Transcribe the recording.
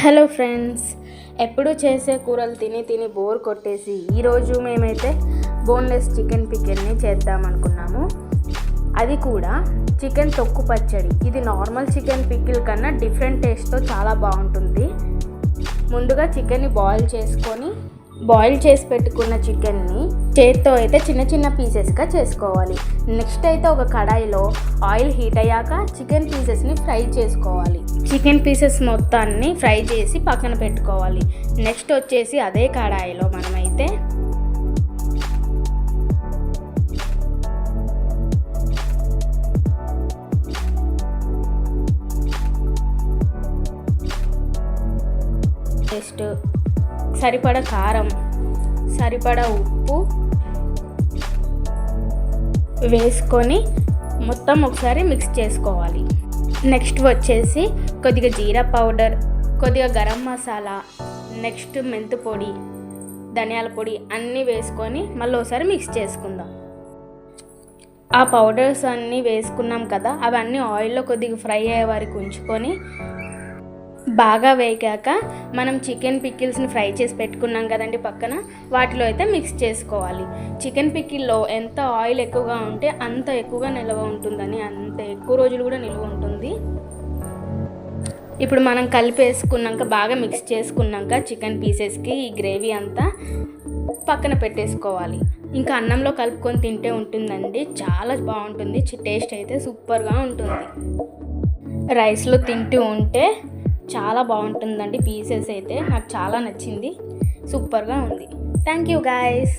Hello friends, ఎప్పుడు చేసే కూరలు తిని తిని బోర్ కొట్టేసి ఈరోజు మేమైతే బోన్లెస్ చికెన్ పికిల్ని చేద్దాం అనుకున్నాము. అది కూడా చికెన్ తొక్కు పచ్చడి. ఇది నార్మల్ చికెన్ పికిల్ కన్నా డిఫరెంట్ టేస్ట్తో చాలా బాగుంటుంది. ముందుగా చికెన్ని బాయిల్ చేసి పెట్టుకున్న చికెన్ని చేత్తో అయితే చిన్న చిన్న పీసెస్గా చేసుకోవాలి. నెక్స్ట్ అయితే ఒక కడాయిలో ఆయిల్ హీట్ అయ్యాక చికెన్ పీసెస్ని ఫ్రై చేసుకోవాలి. చికెన్ పీసెస్ మొత్తాన్ని ఫ్రై చేసి పక్కన పెట్టుకోవాలి. నెక్స్ట్ వచ్చేసి అదే కడాయిలో మనమైతే నెక్స్ట్ సరిపడా కారం, సరిపడా ఉప్పు వేసుకొని మొత్తం ఒకసారి మిక్స్ చేసుకోవాలి. నెక్స్ట్ వచ్చేసి కొద్దిగా జీరా పౌడర్, కొద్దిగా గరం మసాలా, నెక్స్ట్ మెంతు పొడి, ధనియాల పొడి అన్నీ వేసుకొని మళ్ళీ ఒకసారి మిక్స్ చేసుకుందాం. ఆ పౌడర్స్ అన్నీ వేసుకున్నాం కదా, అవన్నీ ఆయిల్లో కొద్దిగా ఫ్రై అయ్యే వరకు ఉంచుకొని బాగా వేగాక మనం చికెన్ పికిల్స్ని ఫ్రై చేసి పెట్టుకున్నాం కదండి పక్కన, వాటిలో అయితే మిక్స్ చేసుకోవాలి. చికెన్ పికిల్లో ఎంత ఆయిల్ ఎక్కువగా ఉంటే అంత ఎక్కువగా నిల్వ ఉంటుందని, అంత ఎక్కువ రోజులు కూడా నిల్వ ఉంటుంది. ఇప్పుడు మనం కలిపేసుకున్నాక బాగా మిక్స్ చేసుకున్నాక చికెన్ పీసెస్కి ఈ గ్రేవీ అంతా పక్కన పెట్టేసుకోవాలి. ఇంకా అన్నంలో కలుపుకొని తింటే ఉంటుందండి, చాలా బాగుంటుంది. టేస్ట్ అయితే సూపర్గా ఉంటుంది. రైస్లో తింటూ ఉంటే చాలా బాగుంటుందండి. పీసెస్ అయితే నాకు చాలా నచ్చింది, సూపర్గా ఉంది. Thank you guys.